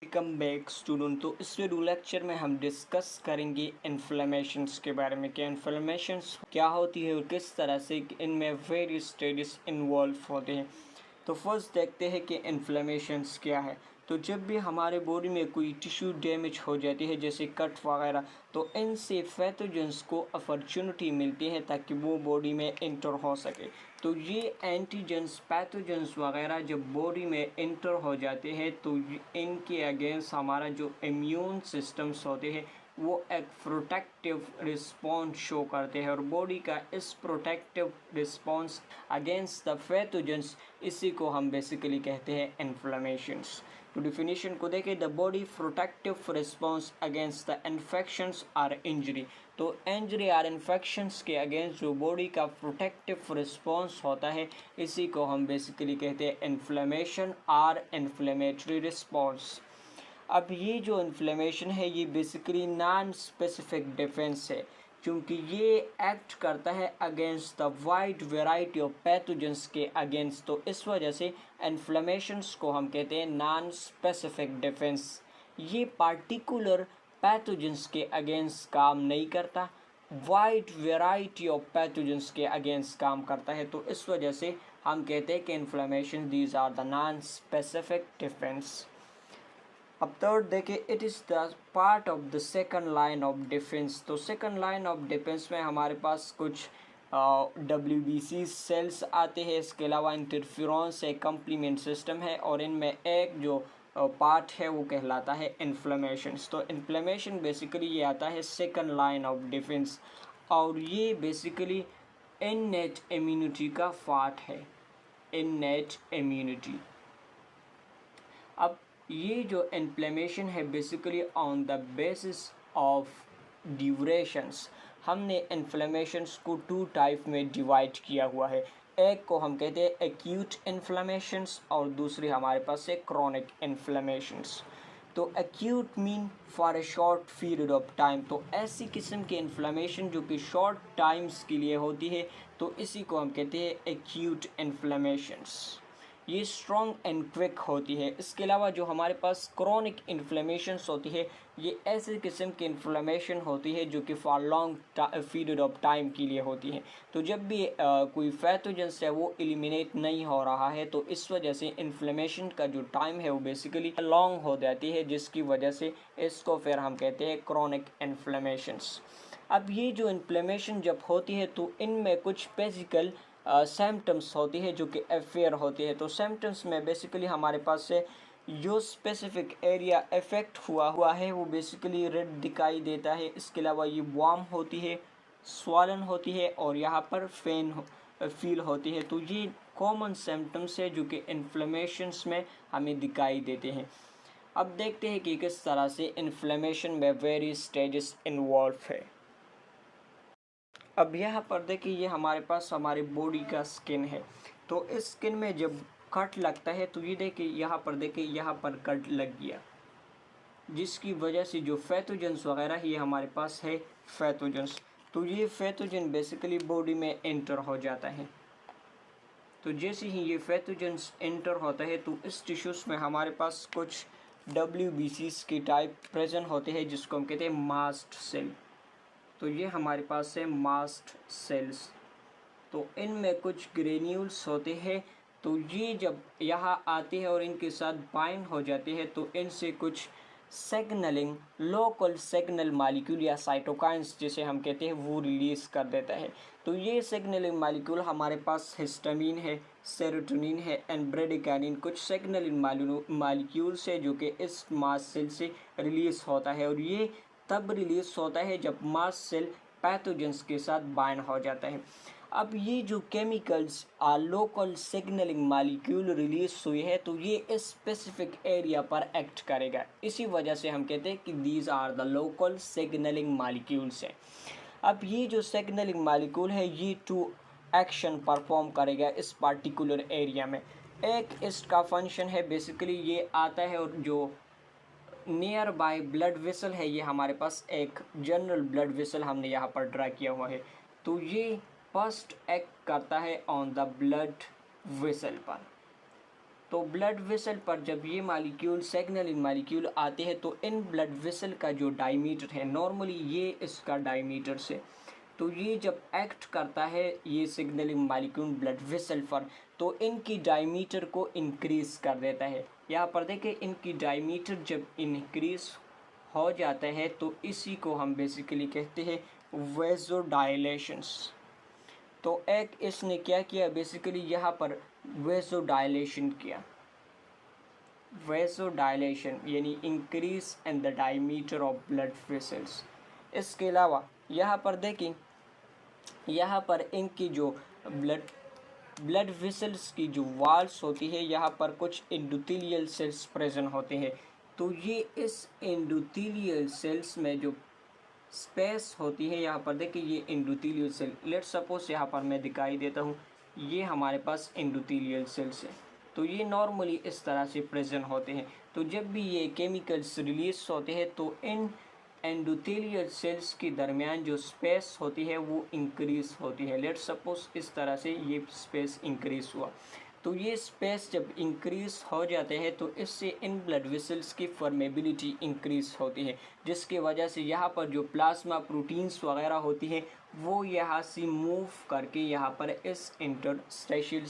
Welcome back student. तो इस video lecture में हम डिस्कस करेंगे इन्फ्लेमेशंस के बारे में कि इन्फ्लेमेशंस क्या होती है और किस तरह से इनमें वेरियस स्टेजेस इन्वॉल्व होते हैं। तो फर्स्ट देखते हैं कि इन्फ्लेमेशंस क्या है। तो जब भी हमारे बॉडी में कोई टिश्यू डैमेज हो जाती है जैसे कट वगैरह, तो इनसे पैथोजेंस को अपॉर्चुनिटी मिलती है ताकि वो बॉडी में इंटर हो सके। तो ये एंटीजेंस पैथोजेंस वगैरह जब बॉडी में इंटर हो जाते हैं तो इनके अगेंस्ट हमारा जो इम्यून सिस्टम्स होते हैं वो एक प्रोटेक्टिव रिस्पॉन्स शो करते हैं और बॉडी का इस protective response against the pathogens, इसी को हम बेसिकली कहते हैं इन्फ्लेमेशंस। तो डिफिनीशन को देखें, the body protective response against the infections are injury. तो इंजरी और इन्फेक्शंस के अगेंस्ट जो बॉडी का प्रोटेक्टिव रिस्पॉन्स होता है इसी को हम बेसिकली कहते हैं इन्फ्लेमेशन और इन्फ्लेमेटरी रिस्पॉन्स। अब ये जो इन्फ्लेमेशन है ये बेसिकली नॉन स्पेसिफिक डिफेंस है क्योंकि ये एक्ट करता है against the wide variety of pathogens के अगेंस्ट। तो इस वजह से इन्फ्लेमेशंस को हम कहते हैं नॉन स्पेसिफिक डिफेंस। ये पार्टिकुलर पैथोजेंस के अगेंस्ट काम नहीं करता, वाइड वेराइटी ऑफ पैथोजेंस के अगेंस्ट काम करता है। तो इस वजह से हम कहते हैं कि inflammation these are the non specific defence. अब थर्ड देखें, it is the part of the second line of defence. तो सेकंड लाइन ऑफ डिफेंस में हमारे पास कुछ WBC सेल्स आते हैं, इसके अलावा इंटरफ्यूरॉन्स एक कम्प्लीमेंट सिस्टम है और इनमें एक जो पार्ट है वो कहलाता है इन्फ्लेमेशंस। तो इन्फ्लेमेशन बेसिकली ये आता है सेकंड लाइन ऑफ डिफेंस और ये बेसिकली इननेट इम्यूनिटी का पार्ट है, इननेट इम्यूनिटी। अब ये जो इन्फ्लेमेशन है basically on the basis of durations, हमने इन्फ्लेमेशंस को टू टाइप में डिवाइड किया हुआ है। एक को हम कहते हैं एक्यूट इन्फ्लेमेशंस और दूसरी हमारे पास है क्रॉनिक इन्फ्लेमेशंस। तो acute mean for a short period of time, तो ऐसी किस्म की इन्फ्लेमेशन जो कि शॉर्ट टाइम्स के लिए होती है तो इसी को हम कहते हैं एक्यूट इन्फ्लेमेशंस। ये स्ट्रॉन्ग एंड क्विक होती है। इसके अलावा जो हमारे पास क्रॉनिक इन्फ्लेमेशंस होती है ये ऐसे किस्म की इन्फ्लेमेशन होती है जो कि for long period of time के लिए होती है। तो जब भी कोई पैथोजेंस है वो एलिमिनेट नहीं हो रहा है तो इस वजह से इन्फ्लेमेशन का जो टाइम है वो बेसिकली लॉन्ग हो जाती है, जिसकी वजह से इसको फिर हम कहते हैं क्रॉनिक इन्फ्लेमेशंस। अब ये जो इन्फ्लेमेशन जब होती है तो इनमें कुछ बेसिकल सिम्टम्स होती है जो कि अफेयर होती है। तो सिम्टम्स में बेसिकली हमारे पास से जो स्पेसिफिक एरिया इफेक्ट हुआ है वो बेसिकली रेड दिखाई देता है। इसके अलावा ये वार्म होती है, स्वॉलन होती है और यहाँ पर पेन फील होती है। तो ये कॉमन सिम्टम्स है जो कि इन्फ्लेमेशंस में हमें दिखाई देते हैं। अब देखते हैं कि किस तरह से इन्फ्लेमेशन में वेरियस स्टेजेस इन्वॉल्व है। अब यहाँ पर देखिए ये हमारे पास हमारे बॉडी का स्किन है। तो इस स्किन में जब कट लगता है तो ये देखिए यहाँ पर देखिए यहाँ पर कट लग गया, जिसकी वजह से जो पैथोजेंस वगैरह ये हमारे पास है पैथोजेंस, तो ये पैथोजन बेसिकली बॉडी में एंटर हो जाता है। तो जैसे ही ये पैथोजेंस एंटर होता है तो इस टिश्यूज़ में हमारे पास कुछ WBCs के टाइप प्रेजेंट होते हैं जिसको हम कहते हैं मास्ट सेल। तो ये हमारे पास है मास्ट सेल्स। तो इनमें कुछ ग्रेन्यूल्स होते हैं, तो ये जब यहाँ आते हैं और इनके साथ बाइंड हो जाते हैं तो इनसे कुछ सिग्नलिंग लोकल सिग्नल मॉलिक्यूल या साइटोकाइंस जिसे हम कहते हैं वो रिलीज़ कर देता है। तो ये सिग्नलिंग मॉलिक्यूल हमारे पास हिस्टामिन है, सेरोटोनिन है एंड ब्रेडिकाइनिन, कुछ सिग्नलिंग मॉलिक्यूल्स है जो कि इस मास्ट सेल से रिलीज़ होता है और ये तब रिलीज होता है जब मास्ट सेल पैथोजेंस के साथ बाइंड हो जाता है। अब ये जो chemicals local signalling molecule release हुए हैं तो ये स्पेसिफिक एरिया पर एक्ट करेगा, इसी वजह से हम कहते हैं कि these are the local signalling molecules हैं। अब ये जो सिग्नलिंग मॉलिक्यूल है ये टू एक्शन परफॉर्म करेगा इस पार्टिकुलर एरिया में। एक इसका फंक्शन है बेसिकली ये आता है और जो नियर बाय ब्लड वेसल है ये हमारे पास एक जनरल ब्लड वेसल हमने यहाँ पर ड्रा किया हुआ है। तो ये फर्स्ट एक्ट करता है ऑन द ब्लड वेसल पर। तो ब्लड वेसल पर जब ये मालिक्यूल सिग्नलिंग मालिक्यूल आते हैं तो इन ब्लड वेसल का जो डायमीटर है, नॉर्मली ये इसका डायमीटर से, तो ये जब एक्ट करता है ये सिग्नलिंग मालिक्यूल ब्लड वेसल पर, तो इनकी डायमीटर को इंक्रीज कर देता है। यहाँ पर देखें, इनकी डायमीटर जब इंक्रीज हो जाता है तो इसी को हम बेसिकली कहते हैं वेज़ोडाइलेशंस। तो एक इसने क्या किया, बेसिकली यहाँ पर वेज़ोडाइलेशन किया, वेज़ोडाइलेशन यानी increase in the diameter of blood vessels. इसके अलावा यहाँ पर देखें, यहाँ पर इनकी जो ब्लड वेसल्स की जो वॉल्स होती है, यहाँ पर कुछ एंडोथेलियल सेल्स प्रेजेंट होते हैं। तो ये इस एंडोथेलियल सेल्स में जो स्पेस होती है, यहाँ पर देखिए ये एंडोथेलियल सेल, लेट सपोज यहाँ पर मैं दिखाई देता हूँ, ये हमारे पास एंडोथेलियल सेल्स है। तो ये नॉर्मली इस तरह से प्रेजेंट होते हैं। तो जब भी ये केमिकल्स रिलीज होते हैं तो इन एंडोथेलियल सेल्स के दरमियान जो स्पेस होती है वो इंक्रीज होती है। लेट सपोज इस तरह से ये स्पेस इंक्रीज हुआ। तो ये स्पेस जब इंक्रीज हो जाते हैं तो इससे इन ब्लड वेसल्स की परमेबिलिटी इंक्रीज होती है, जिसकी वजह से यहाँ पर जो प्लाज्मा प्रोटीन्स वगैरह होती हैं वो यहाँ से मूव करके यहाँ पर इस इंटरस्टेशियल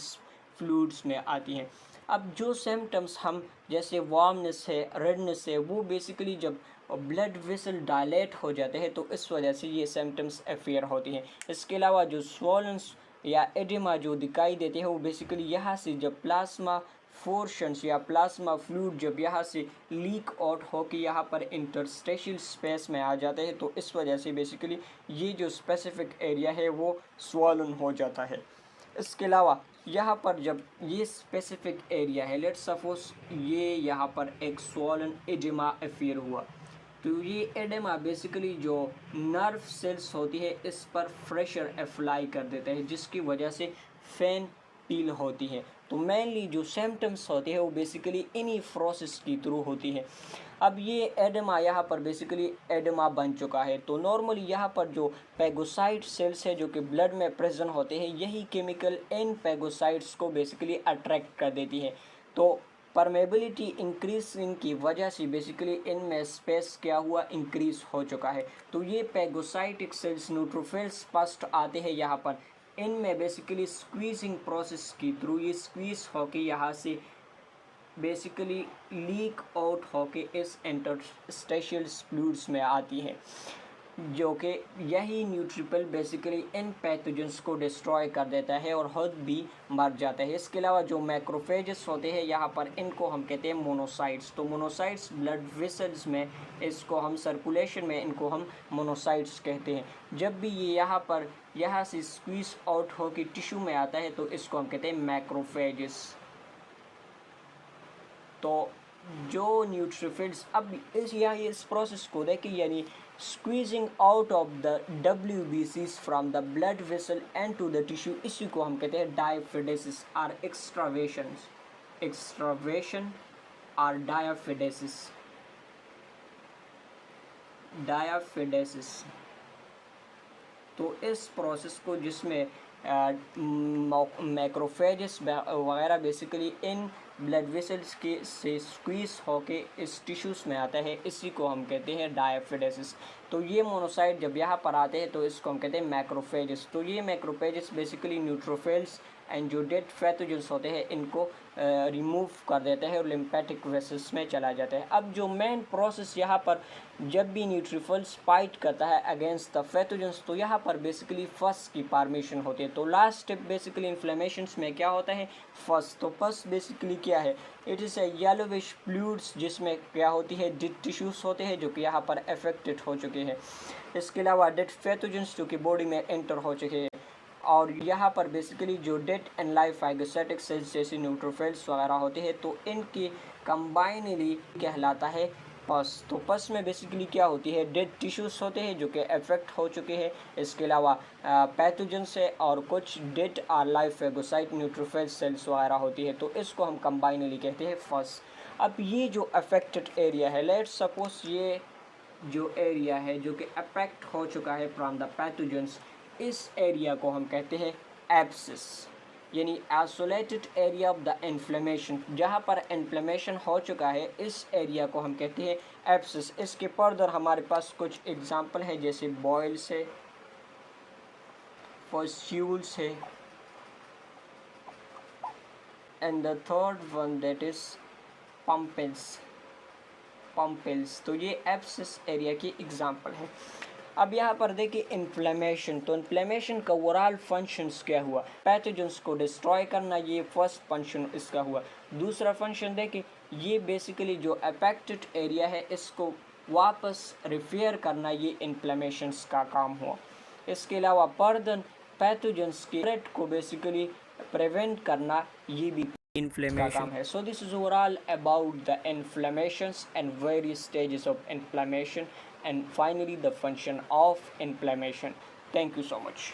फ्लूइड्स में आती हैं। अब जो सिम्टम्स हम जैसे वार्मनेस है, रेडनेस है, वो बेसिकली जब ब्लड वेसल डायलेट हो जाते हैं तो इस वजह से ये सिम्टम्स अफेयर होती हैं। इसके अलावा जो स्वॉलन्स या एडिमा जो दिखाई देते हैं वो बेसिकली यहाँ से जब प्लाज्मा फोर्शंस या प्लाज्मा फ्लूइड जब यहाँ से लीक आउट होकर यहाँ पर इंटरस्टेशियल स्पेस में आ जाते हैं तो इस वजह से बेसिकली ये जो स्पेसिफिक एरिया है वो स्वॉलन हो जाता है। इसके अलावा यहाँ पर जब ये स्पेसिफिक एरिया है, लेट्स सपोज ये यहाँ पर एक स्वॉलन एडिमा अफेयर हुआ, तो ये एडेमा बेसिकली जो नर्व सेल्स होती है इस पर प्रेशर अप्लाई कर देता है, जिसकी वजह से फैन पील होती है। तो मेनली जो सिम्टम्स होते हैं वो बेसिकली इन्हीं प्रोसेस के थ्रू होती है। अब ये एडेमा यहाँ पर बेसिकली एडेमा बन चुका है। तो नॉर्मली यहाँ पर जो पैगोसाइट सेल्स है जो कि ब्लड में प्रेजेंट होते हैं, यही केमिकल इन पैगोसाइट्स को बेसिकली अट्रैक्ट कर देती है। तो परमेबिलिटी इंक्रीजिंग की वजह से बेसिकली इनमें स्पेस क्या हुआ, इंक्रीज हो चुका है। तो ये पैगोसाइटिक सेल्स न्यूट्रोफिल्स फर्स्ट आते हैं यहाँ पर, इनमें बेसिकली स्क्वीजिंग प्रोसेस के थ्रू ये स्क्वीज होके यहाँ से बेसिकली लीक आउट होके इस इंटरस्टेशियल फ्लूइड्स में आती है, जो कि यही न्यूट्रिपल बेसिकली इन पैथोजेंस को डिस्ट्रॉय कर देता है और खुद भी मर जाता है। इसके अलावा जो मैक्रोफेजेस होते हैं यहाँ पर, इनको हम कहते हैं मोनोसाइट्स। तो मोनोसाइट्स ब्लड वेसल्स में, इसको हम सर्कुलेशन में इनको हम मोनोसाइट्स कहते हैं। जब भी ये यहाँ से स्क्वीज आउट होकर टिश्यू में आता है तो इसको हम कहते हैं मैक्रोफेजेस। तो जो न्यूट्रोफिल्स अब इस प्रोसेस को देखें, यानी squeezing out of the WBCs from the blood vessel and to the tissue, इसी को हम कहते हैं डायफिडेसिस और एक्सट्रावेशन और डायाफिडेसिस। तो इस प्रोसेस को जिसमें मैक्रोफेजेस वगैरह बेसिकली इन ब्लड वेसल्स के से स्क्वीज होके इस टिश्यूज़ में आता है, इसी को हम कहते हैं डायफिडेसिस। तो ये मोनोसाइट जब यहाँ पर आते हैं तो इसको हम कहते हैं मैक्रोफेजेस। तो ये मैक्रोफेजेस बेसिकली न्यूट्रोफिल्स एंड जो डेड पैथोजेंस होते हैं इनको रिमूव कर देते हैं और लिम्फेटिक वेसल्स में चला जाता है। अब जो मेन प्रोसेस यहाँ पर जब भी न्यूट्रोफिल्स फाइट करता है अगेंस्ट द पैथोजेंस, तो यहाँ पर बेसिकली फस की फॉर्मेशन होती है। तो लास्ट स्टेप बेसिकली इन्फ्लेमेशंस में क्या होता है, फस। तो फस बेसिकली क्या है, it is a yellowish fluids जिसमें क्या होती है, डेड टिश्यूज़ होते हैं जो कि यहाँ पर अफेक्टेड हो चुके हैं। इसके अलावा डेड पैथोजेंस जो कि बॉडी में एंटर हो चुके हैं, और यहाँ पर बेसिकली जो dead and live phagocytic cells जैसे न्यूट्रोफिल्स वगैरह होते हैं तो इनकी कंबाइनली कहलाता है पस। तो पस में बेसिकली क्या होती है, डेड टिश्यूज़ होते हैं जो कि अफेक्ट हो चुके हैं। इसके अलावा पैथोजेंस है और कुछ डेड और लाइव फाइगोसाइट न्यूट्रोफिल सेल्स वगैरह होती है, तो इसको हम कंबाइनली कहते हैं फस। अब ये जो अफेक्टेड एरिया है, लेट्स सपोज ये जो एरिया है जो कि अफेक्ट हो चुका है फ्रॉम द पैथोजेंस, इस एरिया को हम कहते हैं एब्सिस। यानी isolated area of the inflammation, जहाँ पर इन्फ्लेमेशन हो चुका है इस एरिया को हम कहते हैं एब्सिस। इसके फर्दर हमारे पास कुछ एग्जांपल है, जैसे बॉयल्स है, फॉस्यूल्स है, and the third one that is पम्पल्स। तो ये एब्सिस एरिया की एग्जांपल है। अब यहाँ पर देखिए इन्फ्लेमेशन, तो इन्फ्लेमेशन का ओवरऑल फंक्शंस क्या हुआ, पैथोजेंस को डिस्ट्रॉय करना, ये फर्स्ट फंक्शन इसका हुआ। दूसरा फंक्शन देखिए ये बेसिकली जो अफेक्टेड एरिया है इसको वापस रिपेयर करना, ये इन्फ्लेमेशंस का काम हुआ। इसके अलावा फर्दर पैथोजेंस के स्प्रेड को बेसिकली प्रिवेंट करना, ये भी इन्फ्लेमेशन का काम है। So this is overall about the inflammations and various stages of inflammation and finally the function of inflammation. Thank you so much.